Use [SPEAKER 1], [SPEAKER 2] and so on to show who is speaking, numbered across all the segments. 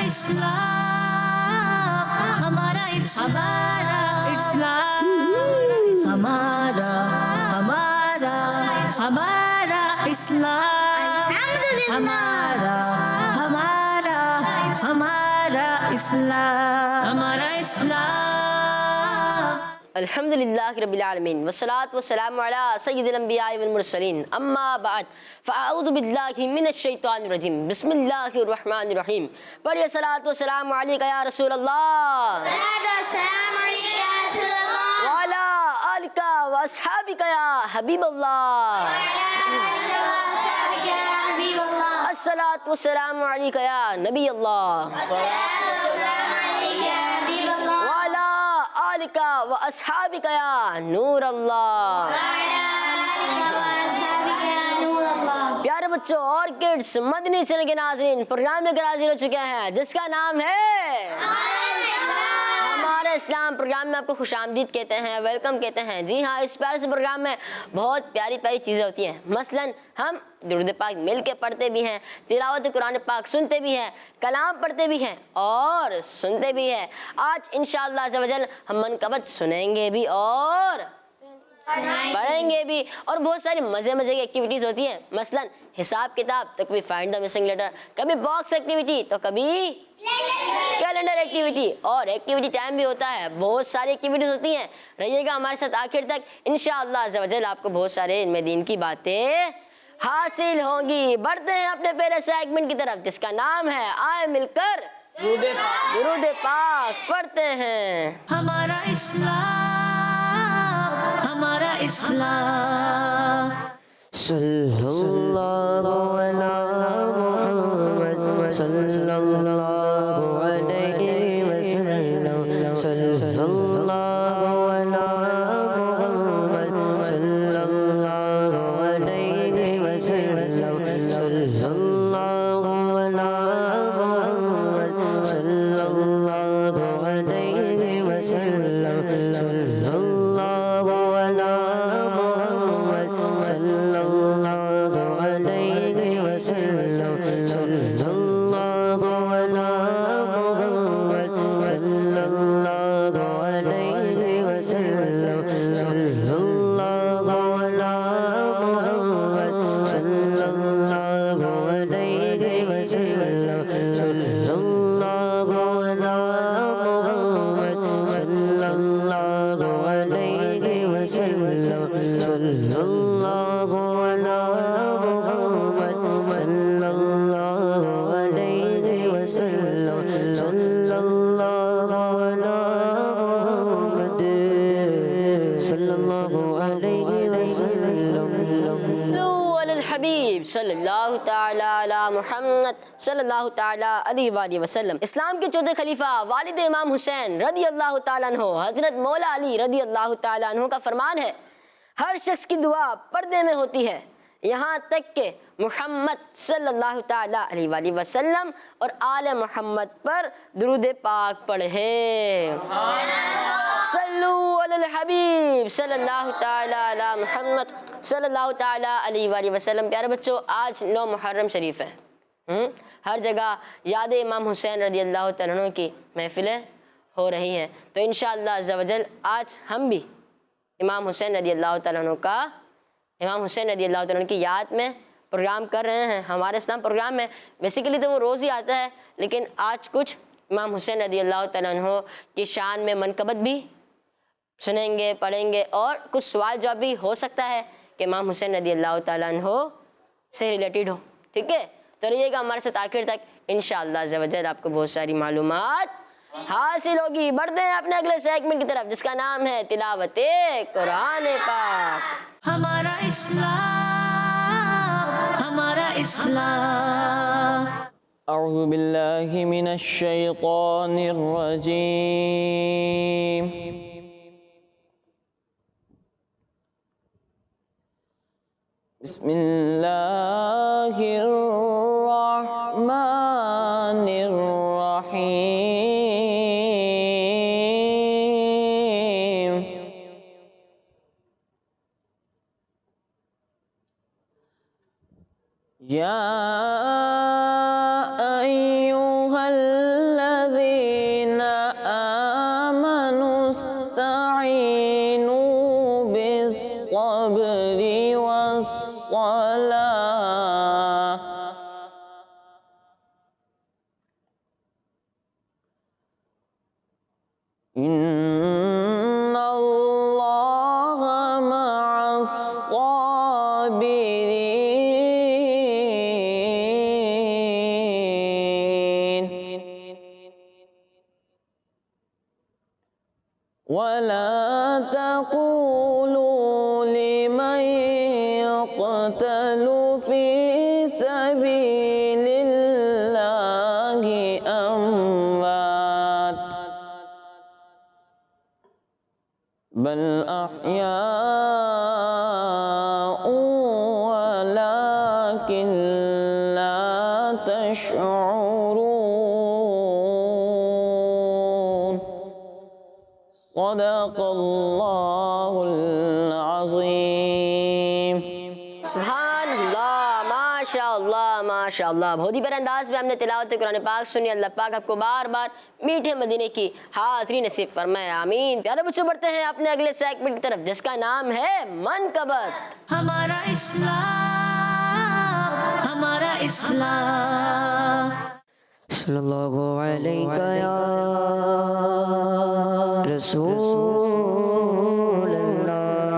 [SPEAKER 1] اسلام ہمارا اسلام ہمارا ہمارا اسلام ہمارا اسلام ہمارا اسلام.
[SPEAKER 2] الحمدللہ رب العالمین والصلاة والسلام علی سید الانبیاء والمرسلین اما بعد فاعوذ باللہ من الشیطان الرجیم بسم اللہ الرحمن الرحیم. پڑھیے صلاۃ والسلام علیکہ یا رسول اللہ وعلی آلکہ واصحابکہ یا حبیب اللہ. الصلاۃ والسلام علیکہ یا نبی اللہ وعلی آلکہ واصحابکہ یا نور اللہ. پیارے بچوں اور کڈس، مدنی چینل کے ناظرین، پروگرام لے کر حاضر ہو چکے ہیں جس کا نام ہے ہمارا اسلام. پروگرام میں آپ کو خوش آمدید کہتے ہیں، ویلکم کہتے ہیں. جی ہاں، اس پیارے سے پروگرام میں بہت پیاری پیاری چیزیں ہوتی ہیں. مثلاً ہم درود پاک مل کے پڑھتے بھی ہیں، تلاوت قرآن پاک سنتے بھی ہیں، کلام پڑھتے بھی ہیں اور سنتے بھی ہیں. آج انشاءاللہ عز و جل ہم منقبت سنیں گے بھی اور پڑھیں گے بھی، اور بہت ساری مزے کی ایکٹیویٹیز ہوتی ہیں. مثلاً حساب کتاب تو کبھی فائنڈ دا مسنگ لیٹر، کبھی باکس ایکٹیویٹی تو کبھی کیلنڈر ایکٹیویٹی، اور ایکٹیویٹی ٹائم بھی ہوتا ہے. بہت ساری ایکٹیویٹیز ہوتی ہیں. رہیے گا ہمارے ساتھ آخر تک، انشاءاللہ عز و جل آپ کو بہت سارے ان میں دین کی باتیں حاصل ہوں گی. بڑھتے ہیں اپنے پہلے سیگمنٹ کی طرف جس کا نام ہے آئے مل کر درود پاک پڑھتے ہیں.
[SPEAKER 1] ہمارا اسلام ہمارا اسلام.
[SPEAKER 3] صلی اللہ علی محمد صلی اللہ علیہ وسلم. صلی اللہ علی محمد صلی اللہ علیہ وسلم. صلی اللہ علی محمد صلی اللہ علیہ وسلم. صلی اللہ علی محمد صلی اللہ علیہ وسلم. صلی اللہ علی محمد صلی اللہ علیہ وسلم. صلی اللہ علی محمد صلی اللہ علیہ وسلم. صلی اللہ علی محمد صلی اللہ علیہ وسلم. صلی اللہ علی محمد صلی اللہ علیہ وسلم. صلی اللہ علی محمد صلی اللہ علیہ وسلم.
[SPEAKER 2] صلو علی الحبیب صلی اللہ تعالی علی محمد صلی اللہ تعالی علیہ وآلہ وسلم. اسلام کے چوتھے خلیفہ والد امام حسین رضی اللہ تعالیٰ عنہ حضرت مولا علی رضی اللہ تعالیٰ عنہ کا فرمان ہے، ہر شخص کی دعا پردے میں ہوتی ہے یہاں تک کہ محمد صلی اللہ تعالی علیہ وآلہ وسلم اور آل محمد پر درود پاک پڑھے. صلو علی الحبیب صلی اللہ تعالی علی محمد صلی اللہ تعالی علیہ وآلہ وسلم. پیارے بچوں، آج 9 محرم شریف ہے. ہر جگہ یاد امام حسین رضی اللہ تعالیٰ عنہ کی محفلیں ہو رہی ہیں. تو انشاءاللہ عز و جل آج ہم بھی امام حسین رضی اللہ تعالیٰ عنہ کی یاد میں پروگرام کر رہے ہیں. ہمارے اسلام پروگرام میں بیسیکلی تو وہ روز ہی آتا ہے، لیکن آج کچھ امام حسین رضی اللہ تعالیٰ عنہ کی شان میں منقبت بھی سنیں گے، پڑھیں گے، اور کچھ سوال جواب بھی ہو سکتا ہے کہ امام حسین رضی اللہ تعالیٰ عنہ سے ریلیٹڈ ہو. ٹھیک ہے، تو رہیے گا ہمارے ساتھ آخر تک، انشاءاللہ عز و جل آپ کو بہت ساری معلومات حاصل ہوگی. بڑھتے ہیں اپنے اگلے سیگمنٹ کی طرف جس کا نام ہے تلاوت قرآن پاک.
[SPEAKER 1] ہمارا اسلام ہمارا اسلام.
[SPEAKER 4] اعوذ باللہ من الشیطان الرجیم. بسم اللہ الرحمن الرحیم. یا ایھا ولا تقولوا لمن يقتل في سبيل الله أموات بل أحياء ولكن لا تشعرون صدق الله العظيم
[SPEAKER 2] سبحان اللہ، ماشاء اللہ ماشاء اللہ، بہت ہی پیارے انداز میں ہم نے تلاوت قرآن پاک سنی۔ اللہ پاک آپ کو بار بار میٹھے مدینے کی حاضری نصیب فرمائے، آمین۔ پیارے بچوں، بڑھتے ہیں اپنے اگلے سیگمنٹ کی طرف جس کا نام ہے منقبت۔
[SPEAKER 1] ہمارا اسلام، ہمارا اسلام،
[SPEAKER 3] صلی اللہ علیہ یا رسول اللہ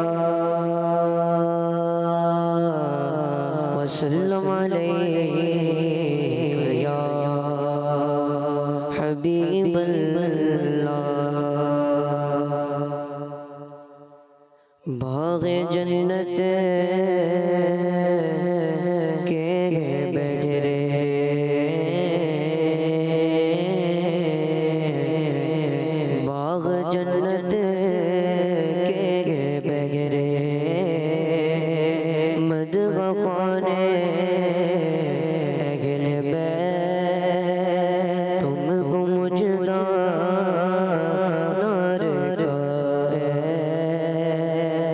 [SPEAKER 3] وسلم علیہ یا حبیب اللہ۔ باغ جنت کے بغیرے باغ جنت کے بغیرے مدغ خانے اہل بیت تم کو مجھلا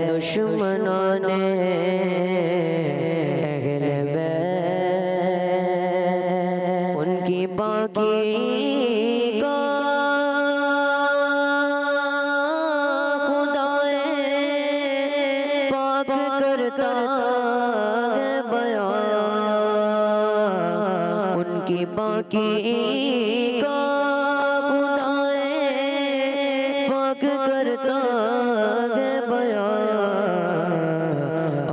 [SPEAKER 3] دشمنان اہل بیت ان کی باقی کا خدائے پاک کرتا ہے بیان ان کی باقی کا خدائے پاک کرتا ہے بیان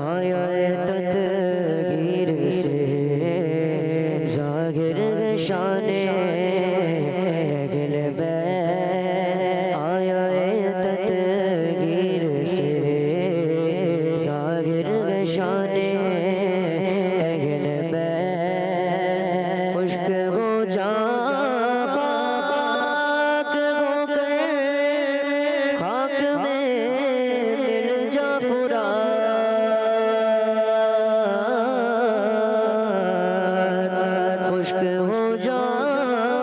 [SPEAKER 3] آیا تدگیر سے ظاہر شان اہل بیت آیا تدگیر سے ظاہر شان اہل بیت خشک ہو جا پاک ہو کر خاک میں مل جا فرات خشک ہو جا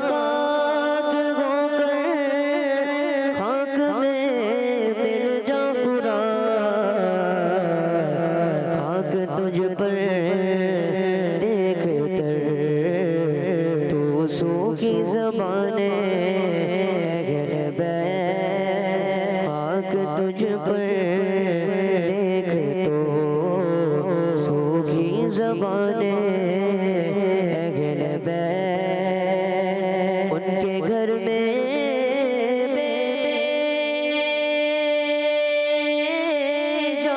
[SPEAKER 3] پاک ہو کر خاک میں مل جا فرات خاک تجھ پر دیکھ کر تو سو کی زبان اہل بیت خاک تجھ پر دیکھ تو سو کی زبان اہل بیت ان کے گھر میں بے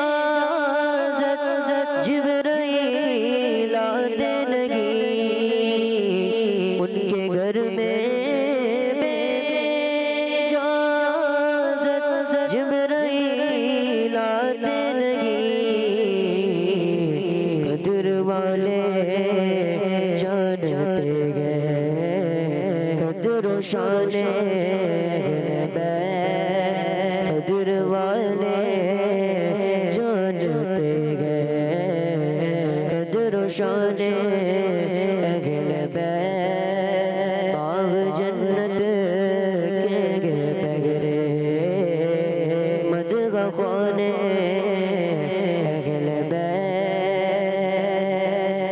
[SPEAKER 3] اجازت جبرائیل آنے لگی ان کے گھر میں بے اجازت جبرائیل آنے لگی قدر والے جانتے گئے قدر و شان اہل بیت قدر والے جانتے گئے قدر و شان اہل بیت باغ جنت کے بغیرے مدغ خانے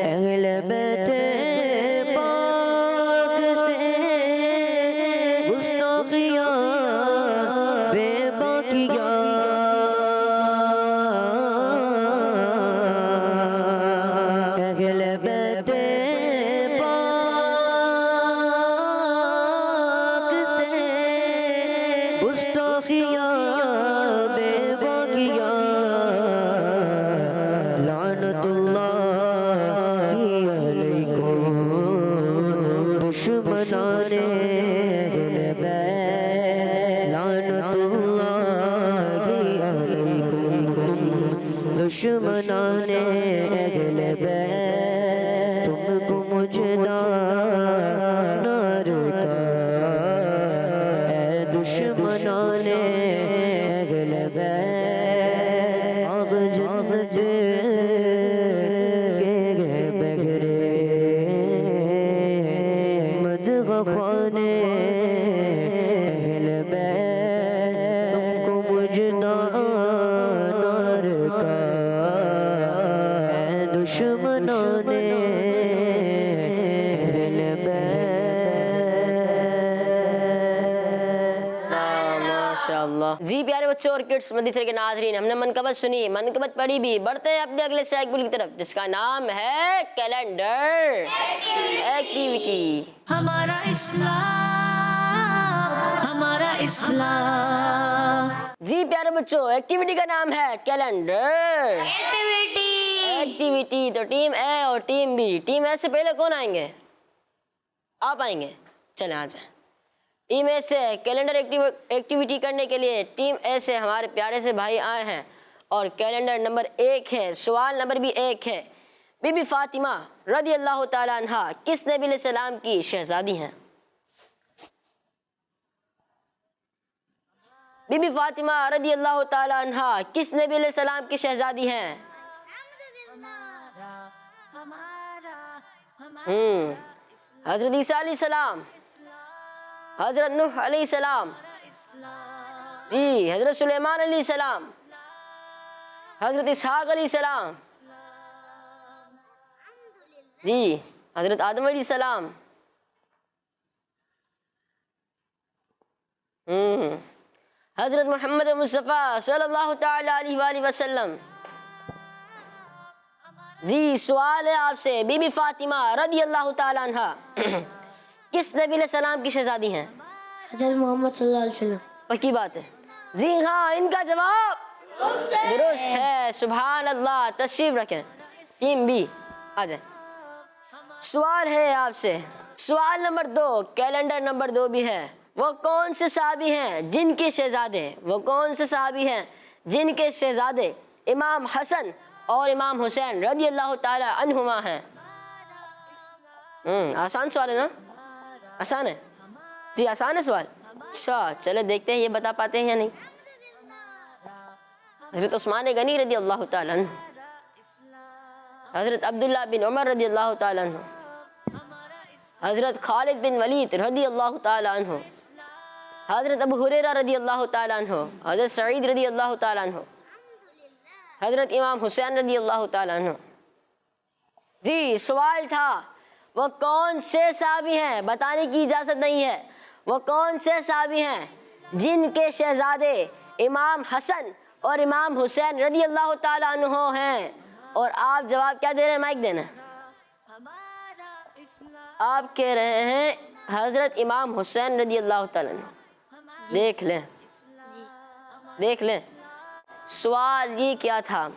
[SPEAKER 3] اہل بیت پاک سے گستاخیاں بے باقیاں اہل بیت پاک سے گستاخیاں بے باقیاں لعنت اللہ علیکم دشمنان اہل بیت لعنت اللہ دشمنان اہل بیت تم کو مجدان کا اے دشمنان اہل بیت اب جب کے بغرے مدغفان اہل بیت تم کو مجدان کا اے دشمنان اہل بیت
[SPEAKER 2] ماشاءاللہ۔ جی پیارے بچوں اور کڈس مدنی چینل کے ناظرین، ہم نے منقبت سنی، منقبت پڑھی بھی، بڑھتے ہیں اپنے اگلے سیگمنٹ کی طرف جس کا نام ہے کیلنڈر ایکٹیویٹی۔
[SPEAKER 1] ہمارا اسلام، ہمارا اسلام۔
[SPEAKER 2] جی پیارے بچوں، ایکٹیویٹی کا نام ہے کیلنڈر ایکٹیویٹی۔ تو ٹیم اے اور ٹیم بی، ٹیم اے سے پہلے کون آئیں گے؟ آپ آئیں گے، چلیں آ جائیں۔ ٹیم اے سے کیلنڈر ایکٹیویٹی کرنے کے لیے ٹیم اے سے ہمارے پیارے سے بھائی آئے ہیں اور کیلنڈر نمبر 1 ہے، سوال نمبر بھی 1 ہے۔ بی بی فاطمہ رضی اللہ تعالیٰ عنہ کس نبی علیہ السلام کی شہزادی ہیں؟ بی بی فاطمہ رضی اللہ تعالیٰ عنہ کس نبی علیہ السلام کی شہزادی ہیں؟ حضرت عیسیٰ علیہ السلام، حضرت نوح علیہ السلام، جی حضرت سلیمان علیہ السلام، حضرت اسحاق علیہ السلام، جی حضرت آدم علیہ السلام، حضرت محمد مصطفیٰ صلی اللہ تعالی علیہ وآلہ وسلم۔ جی سوال ہے آپ سے، بی بی فاطمہ رضی اللہ تعالی عنہ کس نبی علیہ السلام کی شہزادی ہیں؟
[SPEAKER 5] حضرت محمد صلی اللہ علیہ وسلم۔
[SPEAKER 2] پکی بات ہے، جی ہاں ان کا جواب درست ہے، سبحان اللہ۔ تشریف رکھیں ٹیم بی، آ جائیں۔ سوال ہے آپ سے، سوال نمبر 2، کیلنڈر نمبر 2 بھی ہے۔ وہ کون سے صحابی ہیں جن کے شہزادے، وہ کون سے صحابی ہیں جن کے شہزادے امام حسن اور امام حسین رضی اللہ تعالی عنہما ہیں؟ آسان سوال ہے نا؟ آسان ہے جی، آسان ہے سوال۔ اچھا چلے دیکھتے ہیں یہ بتا پاتے ہیں یا نہیں۔ حضرت عثمان غنی رضی اللہ تعالیٰ عنہ، حضرت عبداللہ بن عمر رضی اللہ تعالیٰ عنہ، حضرت خالد بن ولید رضی اللہ تعالیٰ عنہ، حضرت ابو ہریرہ رضی اللہ تعالیٰ عنہ، حضرت سعید رضی اللہ تعالیٰ عنہ، حضرت امام حسین رضی اللہ تعالیٰ عنہ۔ جی سوال تھا وہ کون سے صحابی ہیں، بتانے کی اجازت نہیں ہے، وہ کون سے صحابی ہیں جن کے شہزادے امام حسن اور امام حسین رضی اللہ تعالیٰ عنہ ہیں؟ اور آپ جواب کیا دے رہے ہیں؟ مائک دینا۔ آپ کہہ رہے ہیں حضرت امام حسین رضی اللہ تعالیٰ عنہ۔ دیکھ لیں دیکھ لیں، سوال یہ کیا تھا،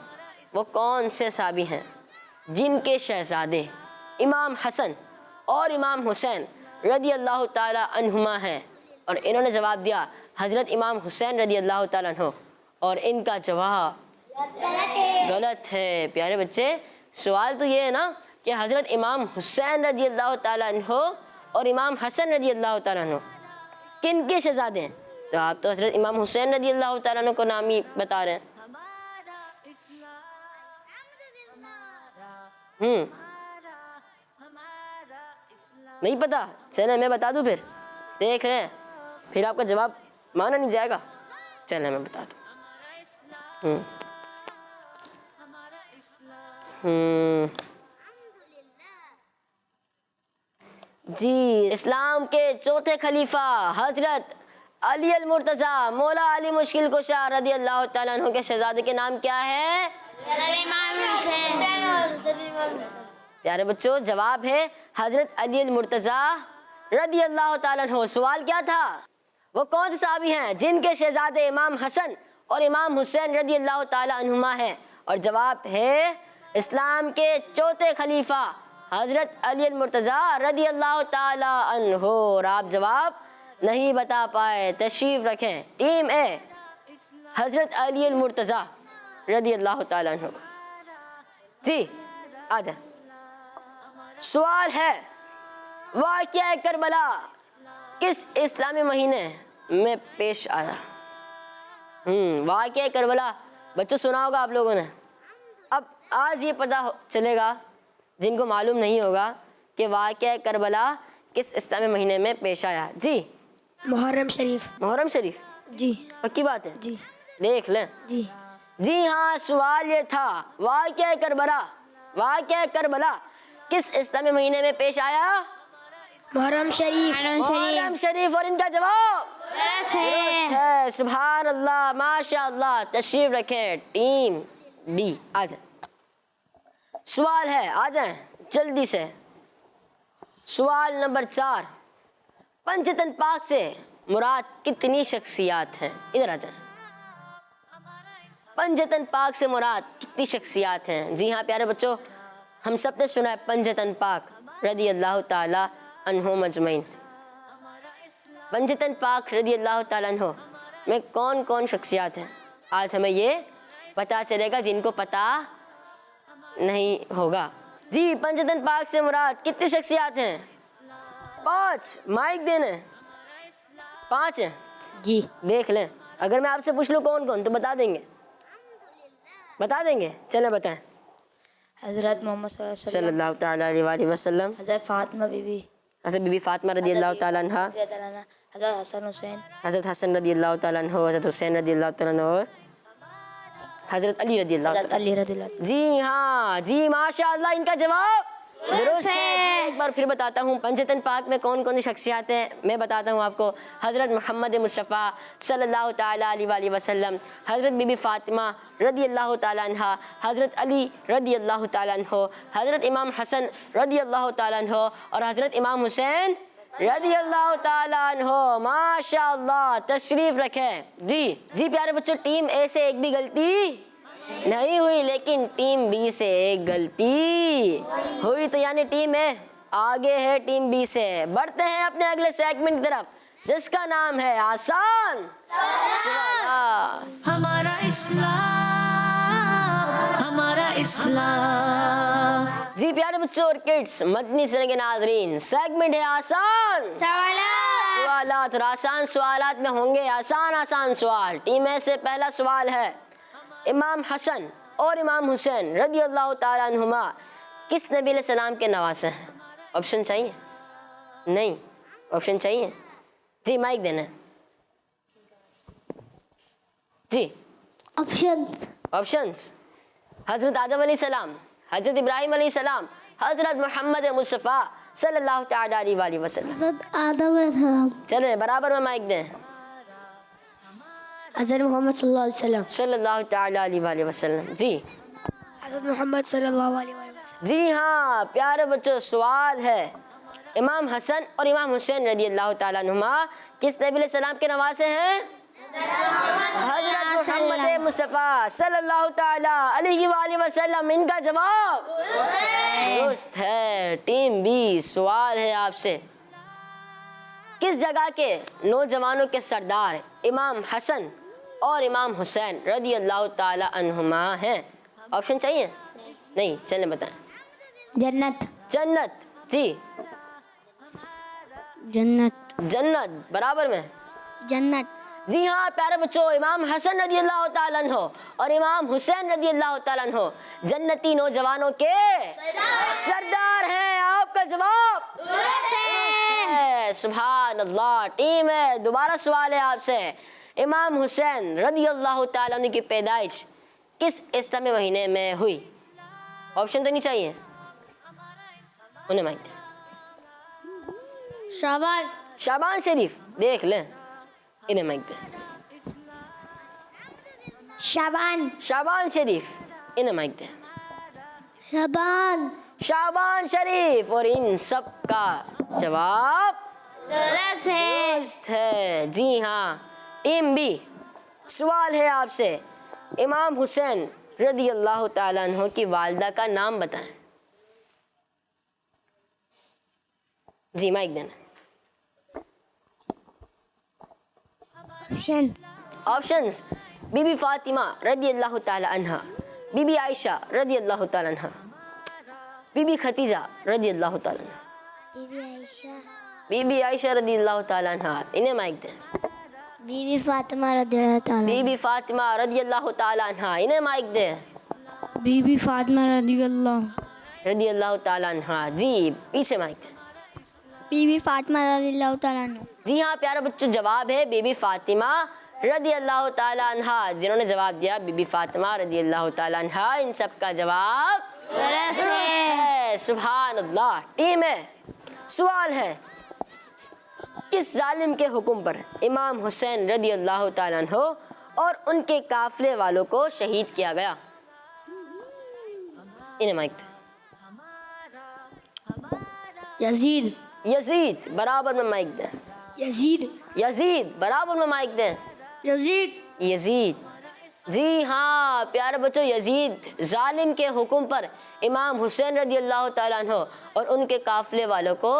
[SPEAKER 2] وہ کون سے صحابی ہیں جن کے شہزادے امام حسن اور امام حسین رضی اللہ تعالیٰ عنہما ہیں؟ اور انہوں نے جواب دیا حضرت امام حسین رضی اللہ تعالیٰ عنہ، اور ان کا جواب غلط ہے۔ پیارے بچے سوال تو یہ ہے نا کہ حضرت امام حسین رضی اللہ تعالیٰ عنہ اور امام حسن رضی اللہ تعالیٰ عنہ کن کے شہزادے ہیں؟ تو آپ تو حضرت امام حسین رضی اللہ تعالیٰ عنہ کو نام ہی بتا رہے ہیں۔ نہیں پتا؟ چلیں میں بتا دوں، پھر دیکھ لیں، پھر آپ کا جواب مانا نہیں جائے گا۔ چلیں میں بتا دوں۔ جی اسلام کے چوتھے خلیفہ حضرت علی المرتضیٰ مولا علی مشکل کشا رضی اللہ تعالیٰ عنہ کے شہزادے کے نام کیا ہے؟ پیارے بچوں جواب ہے حضرت علی المرتضیٰ رضی اللہ تعالیٰ عنہ۔ سوال کیا تھا؟ وہ کون سے صحابی ہیں جن کے شہزادے امام حسن اور امام حسین رضی اللہ تعالیٰ عنہما ہیں؟ اور جواب ہے اسلام کے چوتھے خلیفہ حضرت علی المرتضیٰ رضی اللہ تعالیٰ عنہ۔ اور آپ جواب نہیں بتا پائے، تشریف رکھیں ٹیم اے۔ حضرت علی المرتضیٰ رضی اللہ تعالیٰ عنہ. جی آ جائیں. سوال ہے واقعہ کربلا کس اسلامی مہینے میں پیش آیا؟ واقعہ کربلا بچوں سنا ہوگا آپ لوگوں نے. اب آج یہ پتہ چلے گا جن کو معلوم نہیں ہوگا کہ واقعہ کربلا کس اسلامی مہینے میں پیش آیا. جی
[SPEAKER 5] محرم شریف.
[SPEAKER 2] محرم شریف
[SPEAKER 5] جی
[SPEAKER 2] پکی بات ہے.
[SPEAKER 5] جی
[SPEAKER 2] دیکھ لیں.
[SPEAKER 5] جی
[SPEAKER 2] جی ہاں سوال یہ تھا واقعہ کربلا کس اسلامی مہینے میں پیش آیا؟
[SPEAKER 5] محرم شریف.
[SPEAKER 2] محرم شریف. اور ان کا جواب درست ہے. سبحان اللہ ماشاء اللہ. تشریف رکھیں ٹیم بی. آ جائیں. سوال ہے آ جائیں جلدی سے. سوال نمبر 4. پنجتن پاک سے مراد کتنی شخصیات ہیں؟ ادھر آ جائیں. پنجتن پاک سے مراد کتنی شخصیات ہیں؟ جی ہاں پیارے بچوں ہم سب نے سنا ہے پنجتن پاک رضی اللہ تعالی عنہم اجمعین. پنجتن پاک رضی اللہ تعالیٰ عنہ میں کون کون شخصیات ہیں آج ہمیں یہ پتہ چلے گا جن کو پتہ نہیں ہوگا. جی پنجتن پاک سے مراد کتنی شخصیات ہیں؟ 5. مائک دینے 5 ہیں.
[SPEAKER 5] جی
[SPEAKER 2] دیکھ لیں اگر میں آپ سے پوچھ لوں کون کون تو بتا دیں گے. چلیں بتائیں.
[SPEAKER 5] حضرت محمد صلی اللہ علیہ
[SPEAKER 2] صلی
[SPEAKER 5] وسلم.
[SPEAKER 2] اللہ تعالیٰ علیہ وآلہ وسلم.
[SPEAKER 5] حضرت فاطمہ بی بی.
[SPEAKER 2] حضرت بی بی فاطمہ رضی اللہ تعالیٰ عنہ.
[SPEAKER 5] حضرت حسن حسین.
[SPEAKER 2] حضرت حسن رضی اللہ تعالیٰ عنہ. حضرت حسین رضی اللہ تعالیٰ عنہ. اور حضرت علی رضی اللہ
[SPEAKER 5] حضرت
[SPEAKER 2] تعالیٰ.
[SPEAKER 5] علی رضی اللہ عنہ.
[SPEAKER 2] جی ہاں جی ماشاء اللہ ان کا جواب درست ہے. ایک بار پھر بتاتا ہوں پنجتن پاک میں کون کون سی شخصیات ہیں میں بتاتا ہوں آپ کو. حضرت محمد مصطفیٰ صلی اللہ تعالیٰ علیہ وآلہ وسلم. حضرت بی بی فاطمہ رضی اللہ تعالیٰ عنہ. حضرت علی رضی اللہ تعالیٰ عنہ. حضرت امام حسن رضی اللہ تعالیٰ عنہ. اور حضرت امام حسین رضی اللہ تعالیٰ عنہ. ماشاء اللہ تشریف رکھیں. جی پیارے بچوں ٹیم اے سے ایک بھی غلطی نہیں ہوئی لیکن ٹیم بی سے ایک غلطی ہوئی تو یعنی ٹیم اے آگے ہے ٹیم بی سے. بڑھتے ہیں اپنے اگلے سیگمنٹ کی طرف جس کا نام ہے آسان سوالات.
[SPEAKER 1] ہمارا اسلام.
[SPEAKER 2] جی پیارے بچوں اور کڈس مدنی چینل کے ناظرین سیگمنٹ ہے آسان سوالات. اور آسان سوالات میں ہوں گے آسان سوال. ٹیم اے سے پہلا سوال ہے امام حسن اور امام حسین رضی اللہ تعالیٰ عنہما کس نبی علیہ السلام کے نواسے ہیں؟ آپشن چاہیے؟ نہیں آپشن چاہیے. جی مائک دینا. جی آپشنز حضرت آدم علیہ السلام, حضرت ابراہیم علیہ السلام, حضرت محمد مصطفیٰ صلی اللہ تعالیٰ علیہ وآلہ وسلم.
[SPEAKER 5] حضرت آدم علیہ السلام.
[SPEAKER 2] چلیں برابر میں مائک دیں.
[SPEAKER 5] حضرت محمد صلی اللہ علیہ وسلم.
[SPEAKER 2] صلی اللہ تعالیٰ علیہ وآلہ وسلم. جی
[SPEAKER 5] حضرت محمد صلی اللہ علیہ وسلم.
[SPEAKER 2] جی ہاں پیارے بچوں سوال ہے امام حسن اور امام حسین رضی اللہ تعالیٰ عنہما کس نبی علیہ السلام کے نواسے ہیں؟ حضرت محمد مصطفیٰ صلی اللہ تعالیٰ علیہ وآلہ وسلم. ان کا جواب درست ہے. ٹیم بی سوال ہے آپ سے کس جگہ کے نوجوانوں کے سردار امام حسن اور امام حسین رضی اللہ تعالیٰ عنہما ہیں؟ آپشن چاہیے؟ نہیں چلیں بتائیں. جنت. جی جنت برابر میں. جی ہاں پیارے بچوں امام حسن رضی اللہ تعالیٰ عنہ اور امام حسین رضی اللہ تعالیٰ عنہ جنتی نوجوانوں کے سردار ہیں. آپ کا جواب درست ہے. سبحان اللہ. ٹیم ہے دوبارہ سوال ہے آپ سے امام حسین رضی اللہ تعالیٰ عنہ کی پیدائش کس اسلامی مہینے میں ہوئی؟ آپشن تو نہیں چاہیے انہیں مائک دیں. شعبان شریف. دیکھ لیں انہیں مائک دیں. شعبان شریف. انہیں مائک دیں. شعبان شریف. اور ان سب کا جواب درست ہے. جی ہاں ٹیم بی سوال ہے آپ سے امام حسین رضی اللہ تعالیٰ عنہ کی والدہ کا نام بتائیں. جی مائک دینا. آپشنز بی بی فاطمہ رضی اللہ تعالی عنہ، بی بی عائشہ رضی اللہ تعالی عنہ، بی بی خدیجہ رضی اللہ تعالی عنہ، بی بی عائشہ رضی اللہ تعالی عنہ، انہیں مائک دیں۔
[SPEAKER 5] بی بی فاطمہ رضی اللہ تعالیٰ
[SPEAKER 2] بی بی فاطمہ رضی اللہ تعالی عنہ، انہیں مائک دیں۔
[SPEAKER 5] بی بی فاطمہ رضی
[SPEAKER 2] اللہ تعالی عنہ، جی پیچھے مائک دیں۔
[SPEAKER 5] بی بی فاطمہ رضی اللہ تعالیٰ عنہ۔
[SPEAKER 2] جی ہاں پیارے بچوں، جواب ہے بی بی فاطمہ رضی اللہ تعالی عنہ۔ جنہوں نے جواب دیا بی بی فاطمہ رضی اللہ تعالی عنہ، ان سب کا جواب درست ہے۔ سبحان اللہ۔ ٹیم ہے، سوال ہے، کس ظالم کے حکم پر امام حسین رضی اللہ تعالی عنہ اور ان کے قافلے والوں کو شہید کیا گیا؟ انہیں مائک دیں۔
[SPEAKER 5] یزید،
[SPEAKER 2] یزید، برابر میں مائک دیں۔
[SPEAKER 5] یزید،
[SPEAKER 2] یزید، برابر میں مائک دیں۔
[SPEAKER 5] یزید،
[SPEAKER 2] یزید، جی ہاں پیارے بچوں، یزید ظالم کے حکم پر امام حسین رضی اللہ تعالیٰ عنہ اور ان کے قافلے والوں کو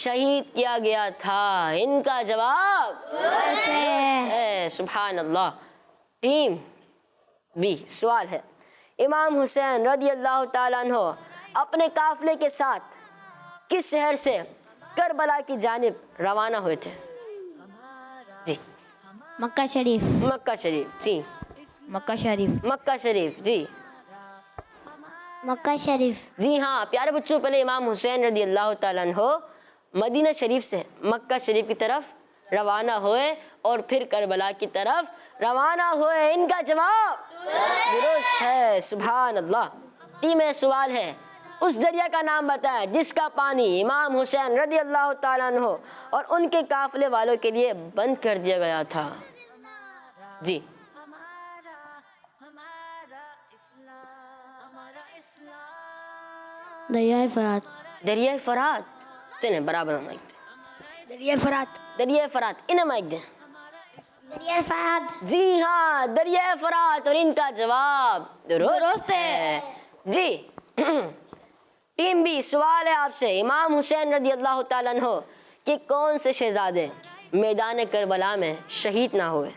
[SPEAKER 2] شہید کیا گیا تھا۔ ان کا جواب ہے۔ سبحان اللہ۔ ٹیم بی، سوال ہے، امام حسین رضی اللہ تعالیٰ عنہ اپنے قافلے کے ساتھ کس شہر سے کربلا کی جانب روانہ ہوئے تھے؟ جی
[SPEAKER 5] مکہ شریف،
[SPEAKER 2] مکہ شریف، جی
[SPEAKER 5] مکہ شریف،
[SPEAKER 2] مکہ شریف، جی
[SPEAKER 5] مکہ شریف،
[SPEAKER 2] جی ہاں پیارے بچوں، پہلے امام حسین رضی اللہ تعالیٰ عنہ مدینہ شریف سے مکہ شریف کی طرف روانہ ہوئے اور پھر کربلا کی طرف روانہ ہوئے۔ ان کا جواب درست ہے۔ سبحان اللہ۔ ٹیم میں سوال ہے، اس دریا کا نام بتائیں جس کا پانی امام حسین رضی اللہ تعالیٰ عنہ اور ان کے قافلے والوں کے لیے بند کر دیا گیا تھا؟ جی
[SPEAKER 5] دریائے فرات،
[SPEAKER 2] دریائے فرات، چلیں برابر مائک دیں۔
[SPEAKER 5] دریائے فرات،
[SPEAKER 2] دریائے فرات، انہیں مائک دیں۔
[SPEAKER 5] دریائے فرات،
[SPEAKER 2] جی ہاں دریائے فرات، اور ان کا جواب درست ہے۔ جی ٹیم بی، سوال ہے آپ سے، امام حسین رضی اللہ تعالیٰ عنہ کہ کون سے شہزادے میدان کربلا میں شہید نہ ہوئے؟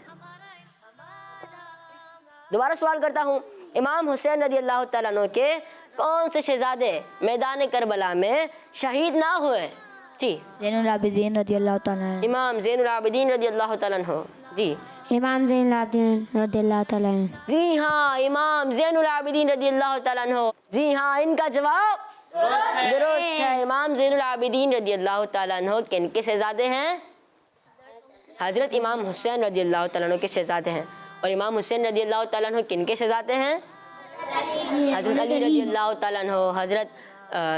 [SPEAKER 2] دوبارہ سوال کرتا ہوں، امام حسین رضی اللہ تعالیٰ عنہ کے کون سے شہزادے میدان کربلا میں شہید نہ ہوئے؟ جی
[SPEAKER 5] زین العابدین رضی اللہ تعالیٰ عنہ،
[SPEAKER 2] امام زین العابدین رضی اللہ تعالیٰ عنہ، جی
[SPEAKER 5] امام زین العابدین رضی اللہ تعالیٰ عنہ،
[SPEAKER 2] جی ہاں امام زین العابدین رضی اللہ تعالیٰ عنہ، جی ہاں ان کا جواب درست ہے۔ امام زین العابدین رضی اللہ تعالیٰ عنہ کن کے شہزادے ہیں؟ حضرت امام حسین رضی اللہ تعالیٰ عنہ کے شہزادے ہیں۔ اور امام حسین رضی اللہ تعالیٰ عنہ کن کے شہزادے ہیں؟ حضرت علی رضی اللہ تعالیٰ عنہ، حضرت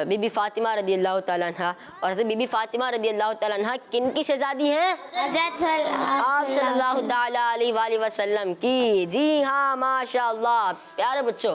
[SPEAKER 2] بی بی فاطمہ رضی اللہ تعالیٰ عنہ، اور حضرت بی بی فاطمہ رضی اللہ تعالیٰ عنہ کن کی شہزادی ہیں؟ آپ صلی اللہ تعالیٰ علیہ وآلہ وسلم کی۔ جی ہاں ماشاء اللہ۔ پیارے بچوں،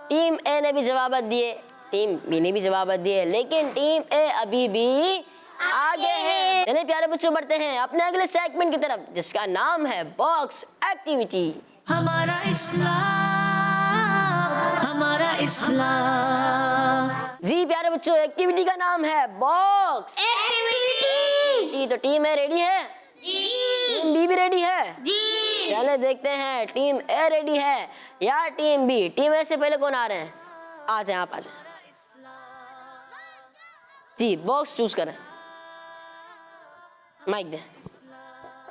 [SPEAKER 2] ٹیم اے نے بھی جوابات دیے، ٹیم بی نے بھی جوابات دیے، لیکن ٹیم اے ابھی بھی آگے ہے۔ چلیں پیارے بچوں، بڑھتے ہیں اپنے اگلے سیگمنٹ کی طرف جس کا نام ہے باکس ایکٹیویٹی۔
[SPEAKER 1] ہمارا اسلام، ہمارا اسلام۔
[SPEAKER 2] جی پیارے بچوں، ایکٹیویٹی کا نام ہے باکس ایکٹیویٹی۔ تو ٹیم اے ریڈی ہے؟ ٹیم بی بھی ریڈی ہے؟ چلیں دیکھتے ہیں ٹیم اے ریڈی ہے یا ٹیم بی۔ ٹیم اے سے پہلے کون آ رہے ہیں؟ آ جائیں، آپ آ جائیں۔ جی باکس چوز کریں، مائک دیں،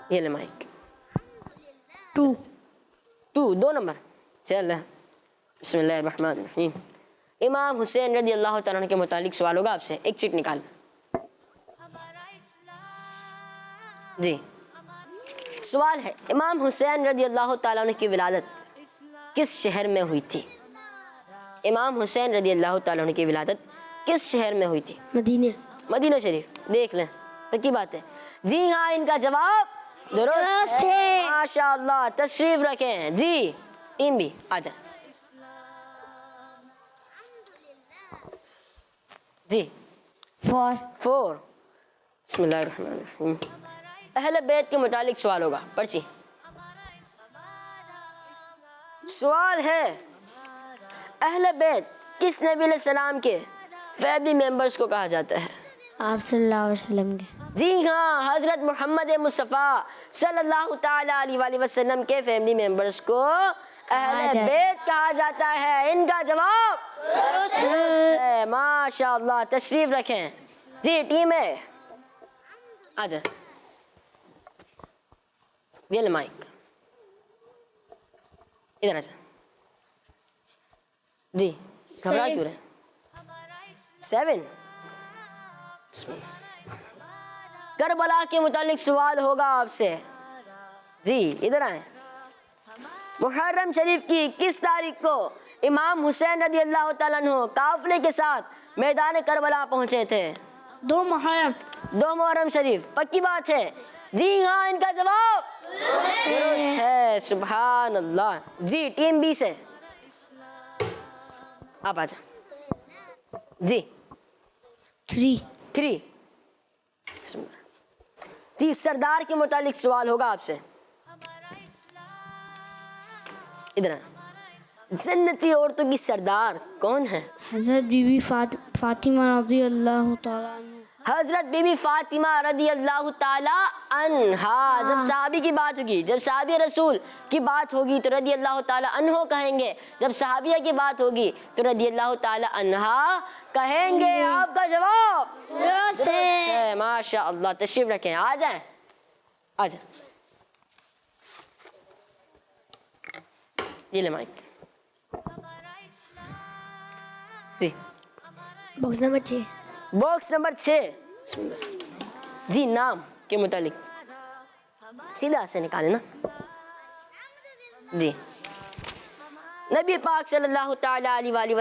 [SPEAKER 2] یہ لے مائک۔ 2 نمبر، چل بسم اللہ الرحمن الرحیم۔ امام حسین رضی اللہ تعالیٰ عنہ کے متعلق سوال ہوگا آپ سے، ایک چٹ نکال۔ جی سوال ہے، امام حسین رضی اللہ تعالیٰ عنہ کی ولادت کس شہر میں ہوئی تھی؟ امام حسین رضی اللہ تعالیٰ عنہ کی ولادت کس شہر میں ہوئی تھی؟
[SPEAKER 5] مدینہ،
[SPEAKER 2] مدینہ شریف۔ دیکھ لیں، پکی بات ہے۔ جی ہاں ان کا جواب درست ہے، ماشاء اللہ۔ تشریف رکھیں۔ جی ٹیم بھی آ جائیں۔ جی 4 بسم اللہ الرحمن الرحیم۔ اہل بیت کے متعلق سوال ہوگا، پرچی۔ سوال ہے، اہل بیت کس نبی علیہ السلام کے فیملی ممبرز کو کہا جاتا ہے؟
[SPEAKER 5] آپ صلی اللہ علیہ وسلم کے.
[SPEAKER 2] جی ہاں، حضرت محمد مصطفیٰ صلی اللہ تعالیٰ علیہ وآلہ وسلم کے فیملی ممبرز کو اہل بیت کہا جاتا ہے. ان کا جواب درست ہے. ماشاء اللہ، تشریف رکھیں. جی ٹیم ہے، آ جائیں. یہ لے مائک، ادھر آ جائیں. جی گھبرا کیوں رہے؟ 7. کربلا کے متعلق سوال ہوگا آپ سے. جی ادھر آئیں. محرم شریف کی کس تاریخ کو امام حسین رضی اللہ تعالیٰ عنہ قافلے کے ساتھ میدان کربلا پہنچے تھے؟
[SPEAKER 5] 2 محرم.
[SPEAKER 2] 2 محرم شریف. پکی بات ہے؟ جی ہاں، ان کا جواب درست ہے. سبحان اللہ. جی ٹیم بی سے آپ آ جائیں. جی
[SPEAKER 5] 3.
[SPEAKER 2] جی سردار کے متعلق سوال ہوگا آپ سے. ادھر جنتی عورتوں کی سردار کون ہے؟
[SPEAKER 5] حضرت بی بی فاطمہ رضی اللہ تعالیٰ عنہ.
[SPEAKER 2] حضرت بی بی فاطمہ رضی اللہ تعالی عنہا. جب صحابی کی بات ہوگی، جب صحابی رسول کی بات ہوگی تو رضی اللہ تعالی عنہ کہیں گے. جب صحابیہ کی بات ہوگی تو رضی اللہ تعالی عنہا کہیں گے. آپ کا جواب درست ہے. ماشاء اللہ، تشریف رکھیں. آ جائیں، آ جائیں. یہ لے مائک. جی
[SPEAKER 5] باکس نمبر 6.
[SPEAKER 2] Box number 6. جی نام کے متعلق سیدھا سے نکالے نا. جی نبی پاک صلی اللہ تعالیٰ علیہ وآلہ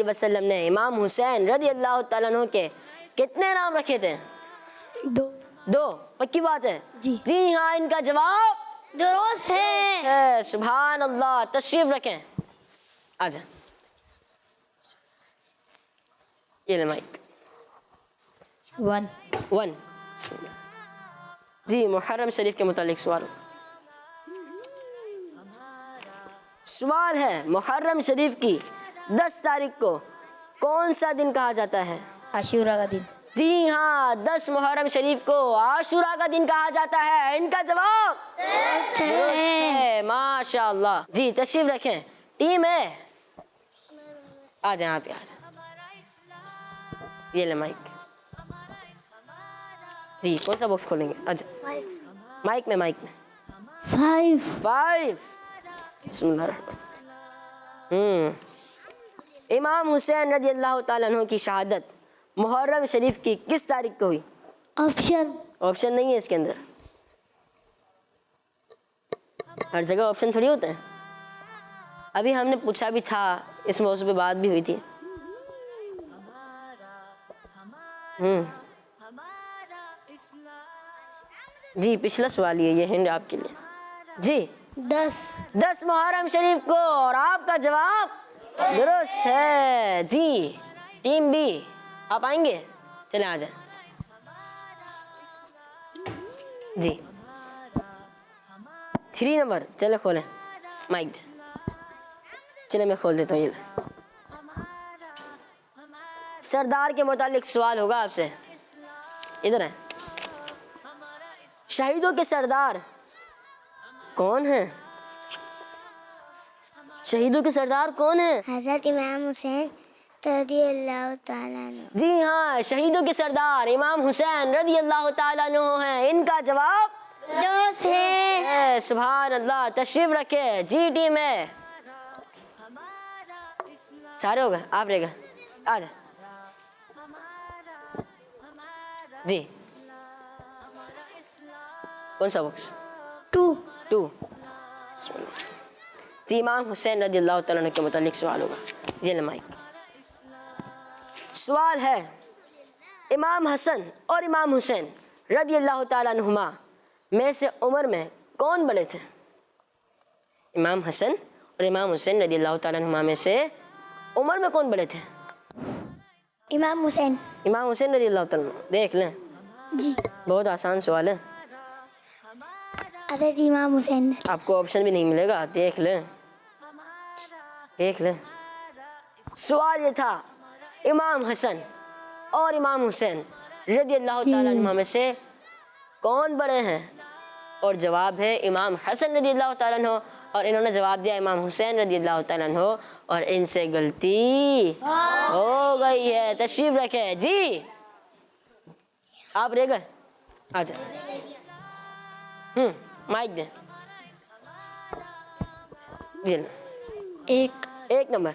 [SPEAKER 2] وسلم نے امام حسین رضی اللہ تعالیٰ عنہ کے کتنے نام رکھے تھے؟ 2. پکی بات ہے؟ جی ہاں، ان کا جواب
[SPEAKER 5] درست ہے.
[SPEAKER 2] سبحان اللہ. تشریف رکھیں. آ جائیں. یہ لے مائک. 1. جی محرم شریف کے متعلق سوال ہے. محرم شریف کی 10 تاریخ کو کون سا دن کہا جاتا ہے؟
[SPEAKER 5] عاشورہ کا دن.
[SPEAKER 2] جی ہاں، 10 محرم شریف کو عاشورہ کا دن کہا جاتا ہے. ان کا جواب درست ہے. ماشاء اللہ. جی تشریف رکھیں. ٹیم ہے، آ جائیں. آپ آ جائیں. یہ لے مائک. جی کون سا باکس کھولیں گے؟ اچھا مائک میں 5. بسم اللہ الرحمن الرحیم. امام حسین رضی اللہ تعالیٰ عنہ کی شہادت محرم شریف کی کس تاریخ کو ہوئی؟ آپشن نہیں ہے اس کے اندر. ہر جگہ آپشن تھوڑی ہوتے ہیں. ابھی ہم نے پوچھا بھی تھا، اس موضوع پہ بات بھی ہوئی تھی. جی پچھلا سوال یہ ہند آپ کے لیے. جی 10 محرم شریف کو، اور آپ کا جواب درست ہے. جی ٹیم بی آپ آئیں گے؟ چلے آ جائیں. جی 3 نمبر. چلے کھولیں مائک. چلے میں کھول دیتا ہوں. یہ سردار کے متعلق سوال ہوگا آپ سے. ادھر ہیں. شہیدوں کے سردار کون ہیں؟ شہیدوں کے سردار کون ہیں؟
[SPEAKER 5] حضرت امام حسین رضی اللہ تعالیٰ عنہ.
[SPEAKER 2] جی ہاں، شہیدوں کے سردار امام حسین رضی اللہ تعالیٰ عنہ ہیں. ان کا جواب
[SPEAKER 5] درست ہے.
[SPEAKER 2] سبحان اللہ. تشریف رکھے. جی ٹیم ہے، سارے ہو گئے. آپ رہ گئے. آ جائیں. جی کون سا باکس؟ 2. جی امام حسین رضی اللہ تعالیٰ عنہ کے متعلق سوال ہوگا. یہ لے مائک. سوال ہے، امام حسن اور امام حسین رضی اللہ تعالیٰ عنہما میں سے عمر میں کون بڑے تھے؟ امام حسن اور امام حسین رضی اللہ تعالیٰ عنہما میں سے عمر میں کون بڑے تھے؟
[SPEAKER 5] امام حسین.
[SPEAKER 2] امام حسین رضی اللہ تعالیٰ عنہ. دیکھ لیں،
[SPEAKER 5] جی
[SPEAKER 2] بہت آسان سوال ہے.
[SPEAKER 5] حضرت امام حسین.
[SPEAKER 2] آپ کو آپشن بھی نہیں ملے گا. دیکھ لیں. سوال یہ تھا امام حسن اور امام حسین رضی اللہ تعالیٰ عنہ میں سے کون بڑے ہیں؟ اور جواب ہے امام حسن رضی اللہ تعالیٰ عنہ، اور انہوں نے جواب دیا امام حسین رضی اللہ تعالیٰ عنہ، اور ان سے غلطی ہو گئی ہے۔ تشریف رکھے جی، آپ رہ گئے، آ جائیں، مائک دیں جی۔ ایک نمبر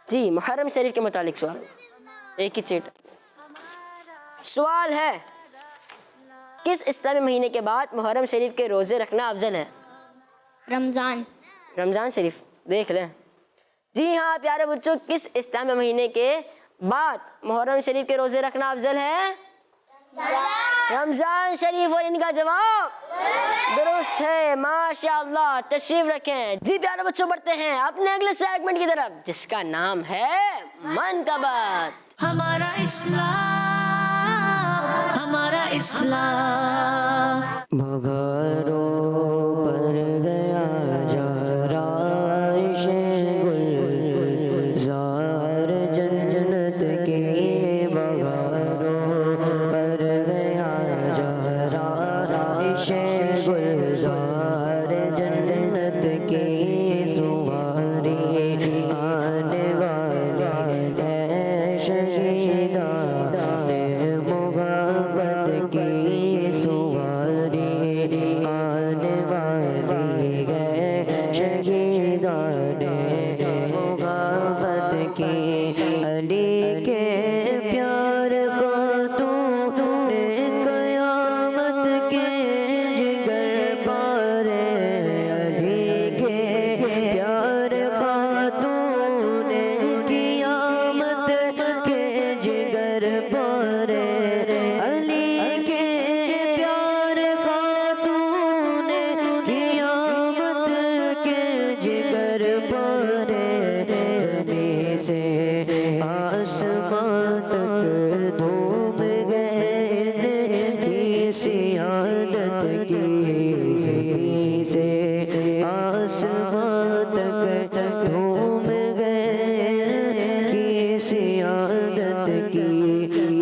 [SPEAKER 2] جی، محرم شریف کے متعلق سوال، ایک ہی چیٹ۔ سوال ہے کس اسلامی مہینے کے بعد محرم شریف کے روزے رکھنا افضل ہے؟ رمضان شریف دیکھ لیں۔ جی ہاں پیارے بچوں، کس اسلامی مہینے کے بعد محرم شریف کے روزے رکھنا افضل ہے؟ رمضان شریف، اور ان کا جواب درست ہے، ماشاءاللہ۔ تشریف رکھیں جی پیارے بچوں، بڑھتے ہیں اپنے اگلے سیگمنٹ کی طرف جس کا نام ہے منقبت۔
[SPEAKER 1] ہمارا اسلام، ہمارا اسلام،
[SPEAKER 3] بغاروں پر گیا جا رائش گلزار جنت کے، بغاروں پر گیا جا رائش گلزار جنت کے، سواری آنے والی ہے شہیدان محبت کی، سواری آنے والی ہے شہیدان محبت کی، علی کے پیار کو تو نے قیامت کے جگر پارے، علی کے پیار خاتون نے قیامت کے جگر پارے، علی کے پیار خاتون نے قیامت کے جگر پارے، زمین سے آسمان تک ڈوب گئے کی سیادت کی، زمین سے آسمان تک ڈوب گئے کی سیادت کی،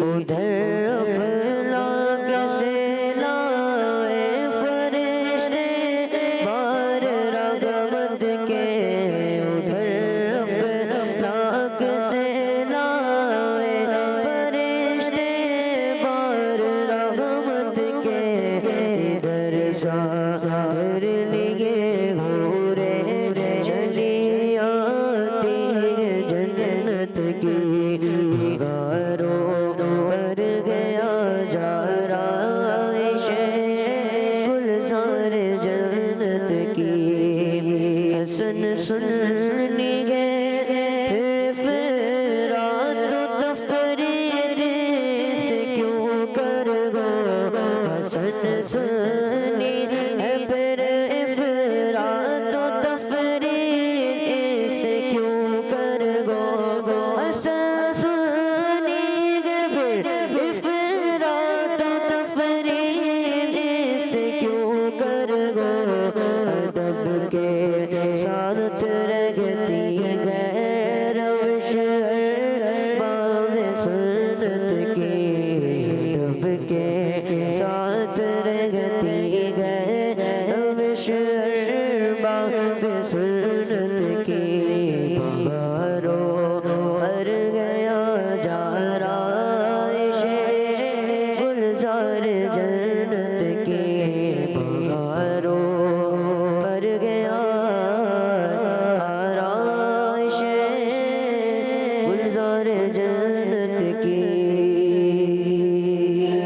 [SPEAKER 3] ادھر افلاک سے لائے فرشتے بار رحمت کے، ادھر افلاک سے لائے فرشتے بار رحمت کے، ادھر ظاہر لیے گھورے چلی آتی ہے جنت کی، غاروں پر گیا جا رائش گلزار جنت کی، حسن سننی گئے فرات و تفرید سے کیوں کر گو، حسن سننی پھر افراد و تفرید سے کیوں کر گو، حسن سننی پھر افراد و تفرید سے کیوں کر گو، ادب کے ساتھ رگتی ہے روش باب سنت کی، ادب کے ساتھ رگتی ہے روش باب سنت کی، بہاروں پر گیا جا رائش گلزار جنت کی، بہاروں پر گیا رائش گلزار جنت کی۔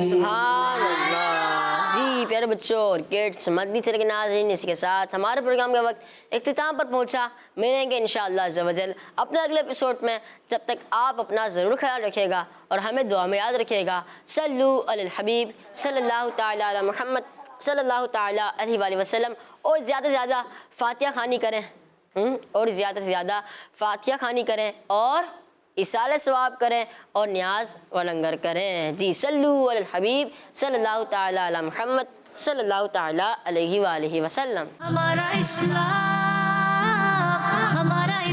[SPEAKER 2] سبحان اللہ۔ جی پیارے بچوں اور کڈس، مدنی چینل کے ناظرین، اسی کے ساتھ ہمارے پروگرام کا وقت اختتام پر پہنچا۔ ملیں گے انشاءاللہ عز و جل اپنے اگلے ایپیسوڈ میں، جب تک آپ اپنا ضرور خیال رکھیے گا اور ہمیں دعا میں یاد رکھیے گا۔ صلو علی الحبیب صلی اللہ تعالی علی محمد صلی اللہ تعالی علیہ وآلہ وسلم، اور زیادہ سے زیادہ فاتحہ خوانی کریں، اور زیادہ سے زیادہ فاتحہ خوانی کریں، اور اصالہ ثواب کریں، اور نیاز و لنگر کریں۔ جی صلو علی الحبیب صلی اللہ تعالی علی محمد صلی اللہ تعالی علیہ وآلہ وسلم۔
[SPEAKER 1] ہمارا اسلام، ہمارا